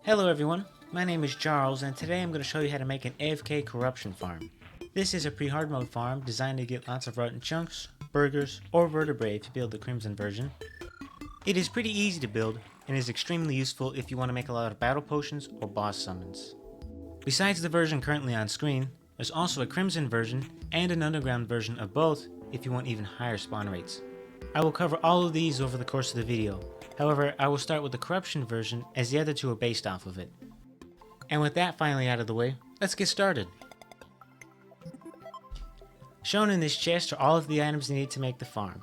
Hello everyone, my name is Charles and today I'm going to show you how to make an AFK Corruption farm. This is a pre-hard mode farm designed to get lots of rotten chunks, burgers, or vertebrae to build the Crimson version. It is pretty easy to build and is extremely useful if you want to make a lot of battle potions or boss summons. Besides the version currently on screen, there's also a Crimson version and an underground version of both if you want even higher spawn rates. I will cover all of these over the course of the video. However, I will start with the Corruption version as the other two are based off of it. And with that finally out of the way, let's get started. Shown in this chest are all of the items needed to make the farm.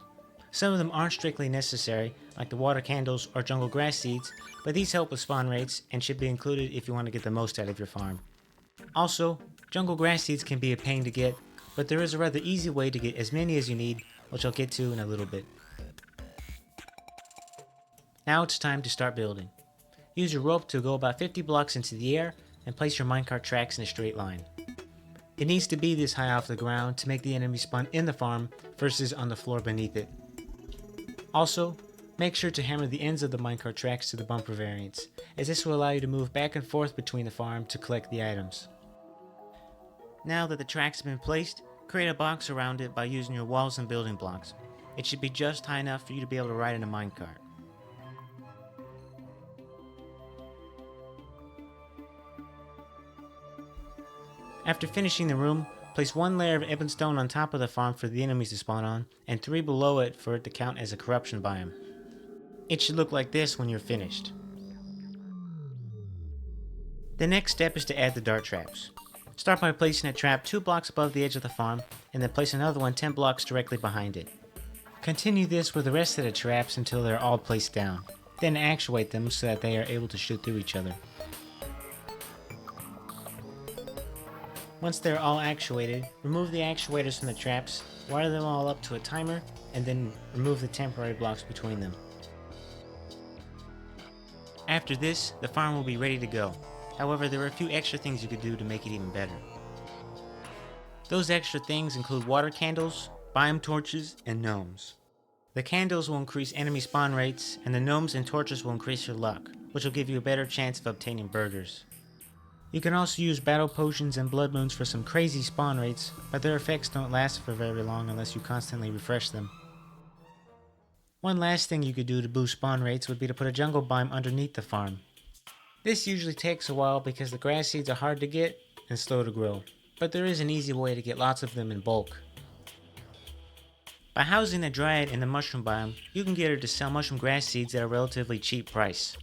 Some of them aren't strictly necessary, like the water candles or jungle grass seeds, but these help with spawn rates and should be included if you want to get the most out of your farm. Also, jungle grass seeds can be a pain to get, but there is a rather easy way to get as many as you need, which I'll get to in a little bit. Now it's time to start building. Use your rope to go about 50 blocks into the air and place your minecart tracks in a straight line. It needs to be this high off the ground to make the enemy spawn in the farm versus on the floor beneath it. Also, make sure to hammer the ends of the minecart tracks to the bumper variants, as this will allow you to move back and forth between the farm to collect the items. Now that the tracks have been placed, create a box around it by using your walls and building blocks. It should be just high enough for you to be able to ride in a minecart. After finishing the room, place one layer of ebon stone on top of the farm for the enemies to spawn on, and 3 below it for it to count as a corruption biome. It should look like this when you're finished. The next step is to add the dart traps. Start by placing a trap 2 blocks above the edge of the farm, and then place another one 10 blocks directly behind it. Continue this with the rest of the traps until they're all placed down, then actuate them so that they are able to shoot through each other. Once they're all actuated, remove the actuators from the traps, wire them all up to a timer, and then remove the temporary blocks between them. After this, the farm will be ready to go. However, there are a few extra things you could do to make it even better. Those extra things include water candles, biome torches, and gnomes. The candles will increase enemy spawn rates, and the gnomes and torches will increase your luck, which will give you a better chance of obtaining burgers. You can also use battle potions and blood moons for some crazy spawn rates, but their effects don't last for very long unless you constantly refresh them. One last thing you could do to boost spawn rates would be to put a jungle biome underneath the farm. This usually takes a while because the grass seeds are hard to get and slow to grow, but there is an easy way to get lots of them in bulk. By housing the dryad in the mushroom biome, you can get her to sell mushroom grass seeds at a relatively cheap price.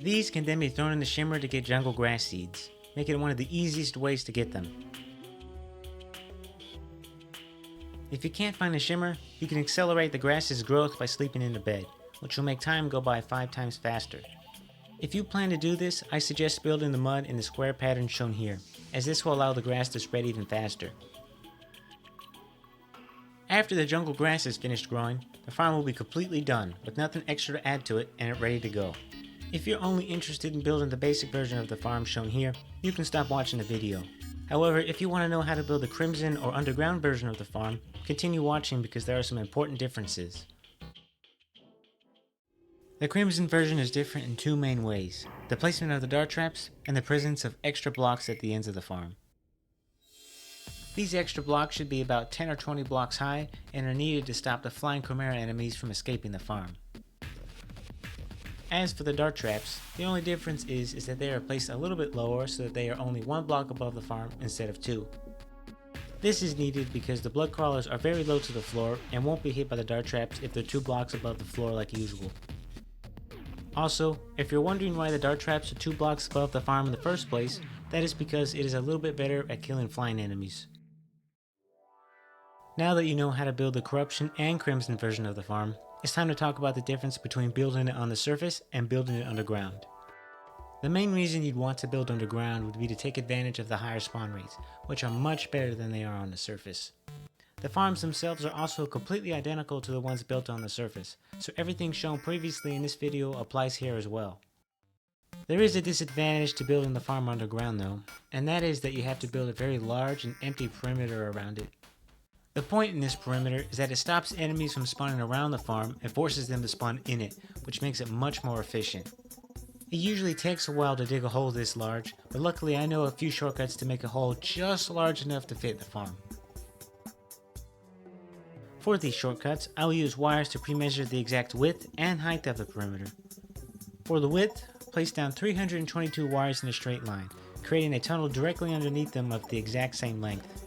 These can then be thrown in the shimmer to get jungle grass seeds, making it one of the easiest ways to get them. If you can't find a shimmer, you can accelerate the grass's growth by sleeping in the bed, which will make time go by 5 times faster. If you plan to do this, I suggest building the mud in the square pattern shown here, as this will allow the grass to spread even faster. After the jungle grass is finished growing, the farm will be completely done, with nothing extra to add to it and ready to go. If you're only interested in building the basic version of the farm shown here, you can stop watching the video. However, if you want to know how to build the Crimson or underground version of the farm, continue watching because there are some important differences. The Crimson version is different in 2 main ways: the placement of the dart traps and the presence of extra blocks at the ends of the farm. These extra blocks should be about 10 or 20 blocks high and are needed to stop the flying chimera enemies from escaping the farm. As for the dart traps, the only difference is that they are placed a little bit lower so that they are only 1 block above the farm instead of 2. This is needed because the blood crawlers are very low to the floor and won't be hit by the dart traps if they're 2 blocks above the floor like usual. Also, if you're wondering why the dart traps are 2 blocks above the farm in the first place, that is because it is a little bit better at killing flying enemies. Now that you know how to build the Corruption and Crimson version of the farm, it's time to talk about the difference between building it on the surface and building it underground. The main reason you'd want to build underground would be to take advantage of the higher spawn rates, which are much better than they are on the surface. The farms themselves are also completely identical to the ones built on the surface, so everything shown previously in this video applies here as well. There is a disadvantage to building the farm underground though, and that is that you have to build a very large and empty perimeter around it. The point in this perimeter is that it stops enemies from spawning around the farm and forces them to spawn in it, which makes it much more efficient. It usually takes a while to dig a hole this large, but luckily I know a few shortcuts to make a hole just large enough to fit the farm. For these shortcuts, I will use wires to pre-measure the exact width and height of the perimeter. For the width, place down 322 wires in a straight line, creating a tunnel directly underneath them of the exact same length.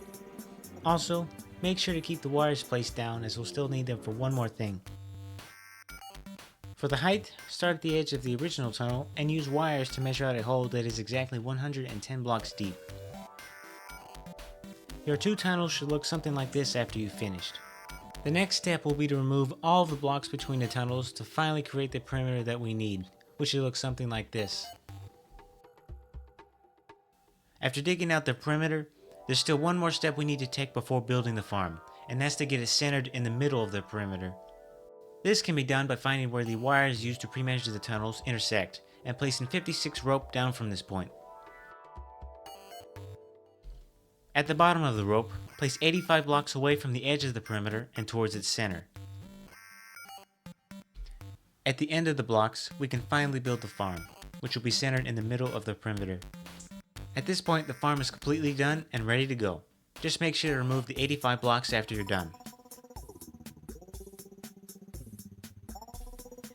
Also, make sure to keep the wires placed down as we'll still need them for one more thing. For the height, start at the edge of the original tunnel and use wires to measure out a hole that is exactly 110 blocks deep. Your two tunnels should look something like this after you've finished. The next step will be to remove all of the blocks between the tunnels to finally create the perimeter that we need, which should look something like this. After digging out the perimeter, there's still one more step we need to take before building the farm, and that's to get it centered in the middle of the perimeter. This can be done by finding where the wires used to pre-measure the tunnels intersect, and placing 56 rope down from this point. At the bottom of the rope, place 85 blocks away from the edge of the perimeter and towards its center. At the end of the blocks, we can finally build the farm, which will be centered in the middle of the perimeter. At this point, the farm is completely done and ready to go. Just make sure to remove the 85 blocks after you're done.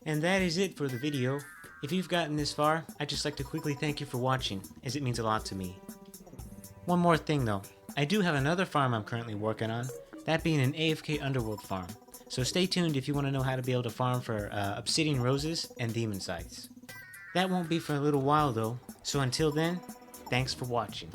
And that is it for the video. If you've gotten this far, I'd just like to quickly thank you for watching, as it means a lot to me. One more thing though, I do have another farm I'm currently working on, that being an AFK Underworld farm. So stay tuned if you want to know how to be able to farm for obsidian roses and demon scythes. That won't be for a little while though, so until then, thanks for watching.